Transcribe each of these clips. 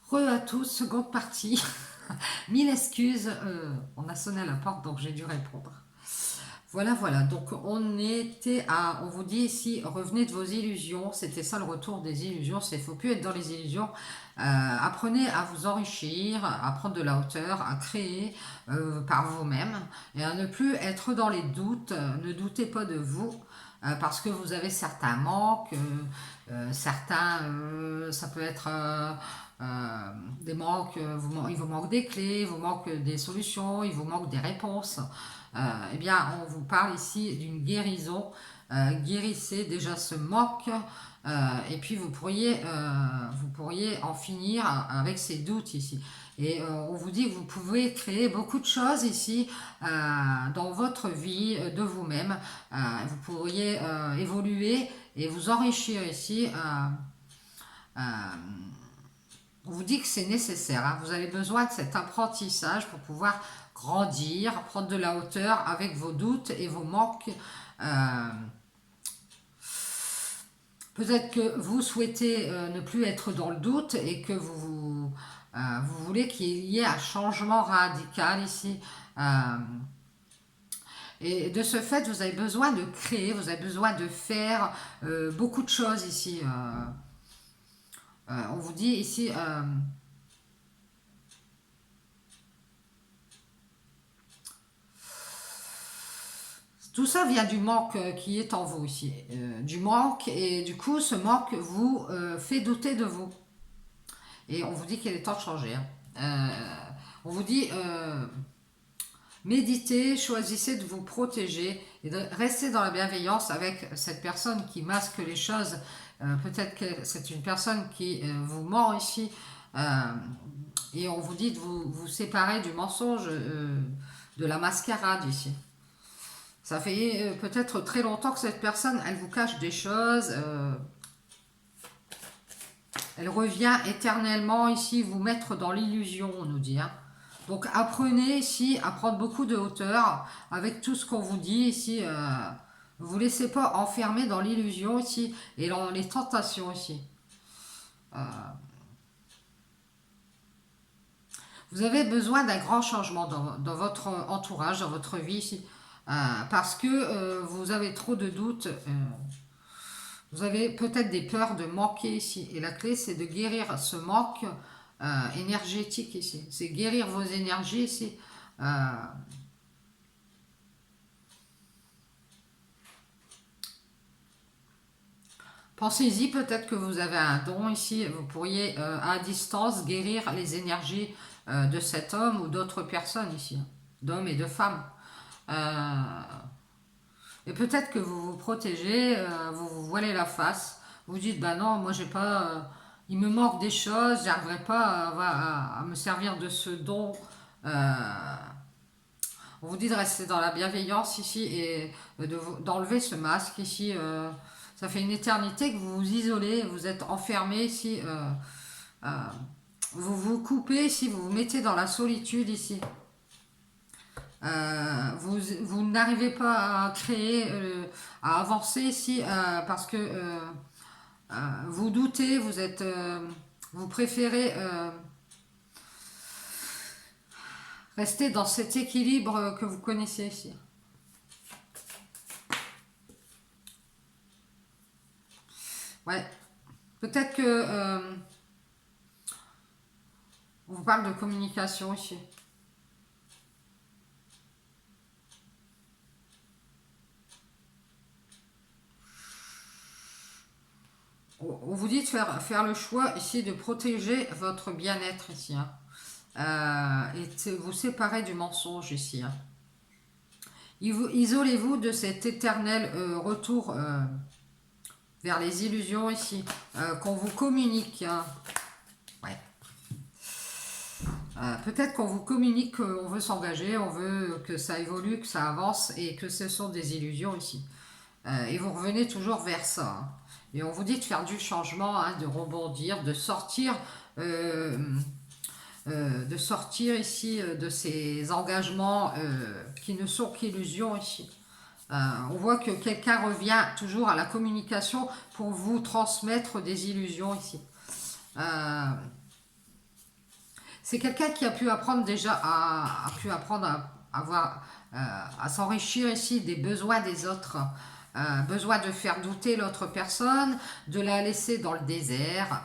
Re à tous, seconde partie. Mille excuses, on a sonné à la porte donc j'ai dû répondre. Voilà, voilà, donc on vous dit ici, revenez de vos illusions, c'était ça le retour des illusions, il ne faut plus être dans les illusions. Apprenez à vous enrichir, à prendre de la hauteur, à créer par vous-même et à ne plus être dans les doutes. Ne doutez pas de vous parce que vous avez certains manques, ça peut être des manques, il vous manque des clés, il vous manque des solutions, il vous manque des réponses. Eh bien, on vous parle ici d'une guérison. Guérissez déjà ce manque et puis vous pourriez en finir avec ces doutes ici. Et on vous dit que vous pouvez créer beaucoup de choses ici dans votre vie de vous-même. Vous pourriez évoluer et vous enrichir ici. Euh, on vous dit que c'est nécessaire. Hein. Vous avez besoin de cet apprentissage pour pouvoir grandir, prendre de la hauteur avec vos doutes et vos manques. Euh, Peut-être que vous souhaitez ne plus être dans le doute et que vous voulez qu'il y ait un changement radical ici. Euh, et de ce fait, vous avez besoin de créer, vous avez besoin de faire beaucoup de choses ici. On vous dit ici, tout ça vient du manque qui est en vous ici. Du manque, et du coup, ce manque vous fait douter de vous. Et on vous dit qu'il est temps de changer. Hein. On vous dit, méditez, choisissez de vous protéger et de rester dans la bienveillance avec cette personne qui masque les choses. Peut-être que c'est une personne qui vous ment ici. Euh, et on vous dit de vous séparer du mensonge, de la mascarade ici. Ça fait peut-être très longtemps que cette personne, elle vous cache des choses. Elle revient éternellement ici vous mettre dans l'illusion, on nous dit. Hein. Donc apprenez ici à prendre beaucoup de hauteur avec tout ce qu'on vous dit ici. Ne vous laissez pas enfermer dans l'illusion ici et dans les tentations ici. Euh, vous avez besoin d'un grand changement dans votre entourage, dans votre vie ici. Parce que vous avez trop de doutes. Vous avez peut-être des peurs de manquer ici. Et la clé, c'est de guérir ce manque énergétique ici. C'est guérir vos énergies ici. Euh, Pensez-y, peut-être que vous avez un don ici. Vous pourriez à distance guérir les énergies de cet homme ou d'autres personnes ici. D'hommes et de femmes. Euh, et peut-être que vous vous protégez, vous vous voilez la face. Vous dites, bah non, moi j'ai pas... il me manque des choses, j'arriverai pas à me servir de ce don. On vous dit de rester dans la bienveillance ici et d'enlever ce masque ici. Ça fait une éternité que vous vous isolez, vous êtes enfermé ici. Euh, vous vous coupez ici, vous vous mettez dans la solitude ici. Vous n'arrivez pas à créer, à avancer ici parce que vous doutez, vous préférez rester dans cet équilibre que vous connaissez ici. Ouais, peut-être que on vous parle de communication ici. On vous dit de faire le choix ici de protéger votre bien-être ici. Hein. Et de vous séparer du mensonge ici. Hein. Isolez-vous de cet éternel retour vers les illusions ici, qu'on vous communique. Hein. Ouais. Peut-être qu'on vous communique qu'on veut s'engager, on veut que ça évolue, que ça avance et que ce sont des illusions ici. Et vous revenez toujours vers ça. Hein. Et on vous dit de faire du changement, hein, de rebondir, euh, de sortir ici de ces engagements qui ne sont qu'illusions ici. On voit que quelqu'un revient toujours à la communication pour vous transmettre des illusions ici. Euh, C'est quelqu'un qui a pu apprendre déjà a pu apprendre à avoir à s'enrichir ici des besoins des autres, besoin de faire douter l'autre personne, de la laisser dans le désert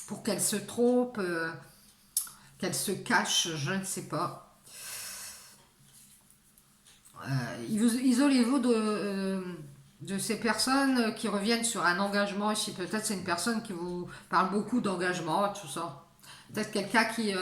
pour qu'elle se trompe, qu'elle se cache, je ne sais pas. Isolez-vous de ces personnes qui reviennent sur un engagement ici. Peut-être c'est une personne qui vous parle beaucoup d'engagement, tout ça. Peut-être quelqu'un qui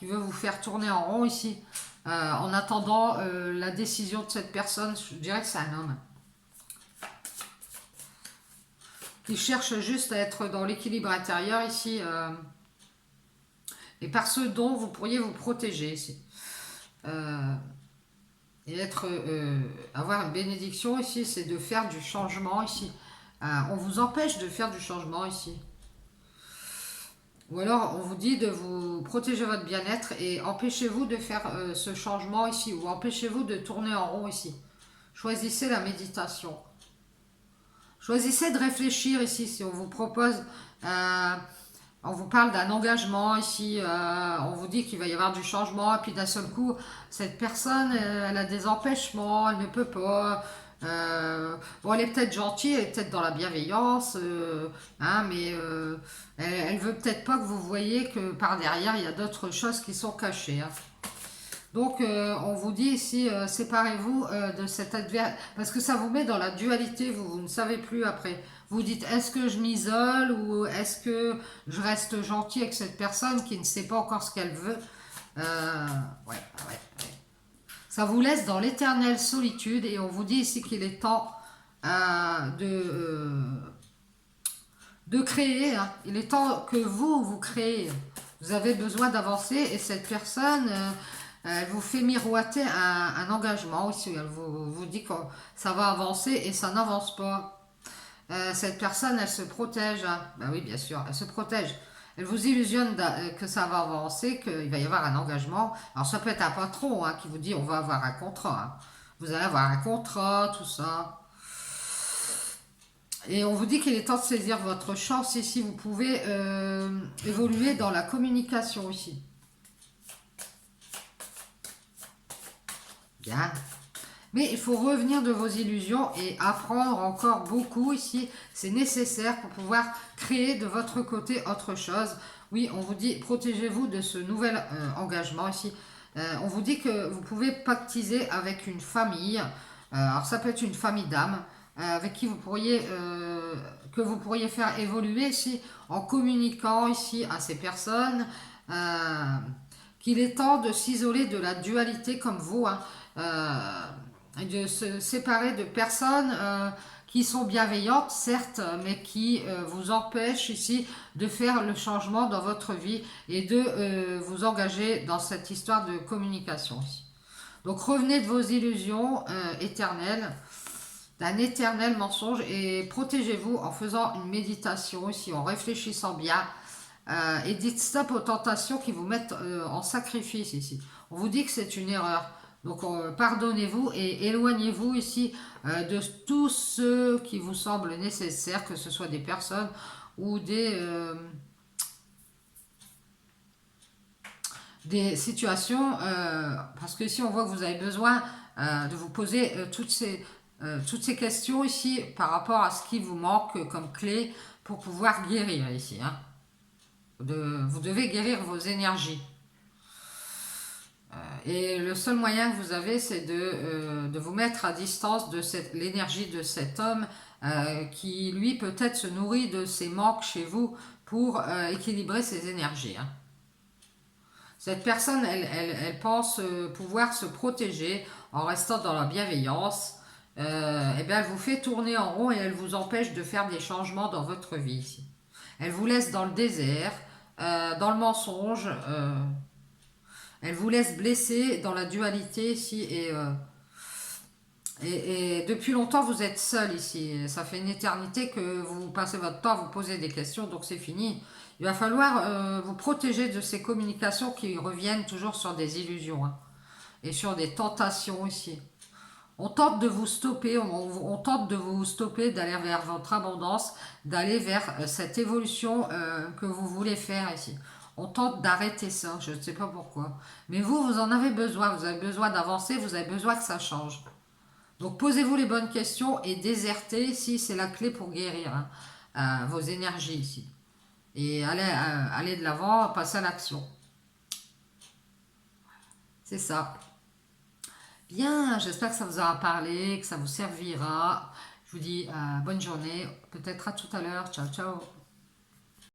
veut vous faire tourner en rond ici. En attendant la décision de cette personne, je dirais que c'est un homme. Qui cherche juste à être dans l'équilibre intérieur ici. Et par ce dont vous pourriez vous protéger ici. Et avoir une bénédiction ici, c'est de faire du changement ici. On vous empêche de faire du changement ici. Ou alors on vous dit de vous protéger votre bien-être et empêchez-vous de faire ce changement ici. Ou empêchez-vous de tourner en rond ici. Choisissez la méditation. Choisissez de réfléchir ici. Si on vous propose... on vous parle d'un engagement ici, on vous dit qu'il va y avoir du changement, et puis d'un seul coup, cette personne, elle a des empêchements, elle ne peut pas. Bon, elle est peut-être gentille, elle est peut-être dans la bienveillance, mais elle veut peut-être pas que vous voyez que par derrière, il y a d'autres choses qui sont cachées. Hein. Donc, on vous dit ici, séparez-vous de cet adversaire, parce que ça vous met dans la dualité, vous ne savez plus après. Vous dites, est-ce que je m'isole ou est-ce que je reste gentil avec cette personne qui ne sait pas encore ce qu'elle veut. Ouais. Ça vous laisse dans l'éternelle solitude et on vous dit ici qu'il est temps de créer. Hein. Il est temps que vous créez. Vous avez besoin d'avancer et cette personne... elle vous fait miroiter un engagement aussi. Elle vous dit que ça va avancer et ça n'avance pas. Cette personne, elle se protège. Hein. Ben oui, bien sûr, elle se protège. Elle vous illusionne que ça va avancer, qu'il va y avoir un engagement. Alors ça peut être un patron qui vous dit on va avoir un contrat. Hein. Vous allez avoir un contrat, tout ça. Et on vous dit qu'il est temps de saisir votre chance ici. Vous pouvez évoluer dans la communication ici. Bien. Mais il faut revenir de vos illusions et apprendre encore beaucoup ici. C'est nécessaire pour pouvoir créer de votre côté autre chose. Oui, on vous dit, protégez-vous de ce nouvel engagement ici. On vous dit que vous pouvez pactiser avec une famille. Alors ça peut être une famille d'âmes avec qui que vous pourriez faire évoluer ici en communiquant ici à ces personnes. Qu'il est temps de s'isoler de la dualité comme vous. Hein. De se séparer de personnes qui sont bienveillantes, certes, mais qui vous empêchent ici de faire le changement dans votre vie et de vous engager dans cette histoire de communication. Donc revenez de vos illusions éternelles, d'un éternel mensonge et protégez-vous en faisant une méditation ici, en réfléchissant bien et dites stop aux tentations qui vous mettent en sacrifice ici. On vous dit que c'est une erreur. Donc pardonnez-vous et éloignez-vous ici de tous ceux qui vous semblent nécessaires, que ce soit des personnes ou des situations, parce que ici on voit que vous avez besoin de vous poser toutes ces questions ici par rapport à ce qui vous manque comme clé pour pouvoir guérir ici. Hein. Vous devez guérir vos énergies. Et le seul moyen que vous avez, c'est de vous mettre à distance de l'énergie de cet homme qui, lui, peut-être se nourrit de ses manques chez vous pour équilibrer ses énergies. Hein. Cette personne, elle pense pouvoir se protéger en restant dans la bienveillance. Et bien, elle vous fait tourner en rond et elle vous empêche de faire des changements dans votre vie. Ici. Elle vous laisse dans le désert, dans le mensonge. Elle vous laisse blesser dans la dualité ici et depuis longtemps vous êtes seul ici. Ça fait une éternité que vous passez votre temps à vous poser des questions, donc c'est fini. Il va falloir vous protéger de ces communications qui reviennent toujours sur des illusions et sur des tentations ici. On tente de vous stopper, on tente de vous stopper d'aller vers votre abondance, d'aller vers cette évolution que vous voulez faire ici. on tente d'arrêter ça, je ne sais pas pourquoi. Mais vous en avez besoin d'avancer, vous avez besoin que ça change. Donc posez-vous les bonnes questions et désertez si c'est la clé pour guérir hein, vos énergies ici. Et allez de l'avant, passez à l'action. C'est ça. Bien, j'espère que ça vous aura parlé, que ça vous servira. Je vous dis bonne journée, peut-être à tout à l'heure. Ciao, ciao.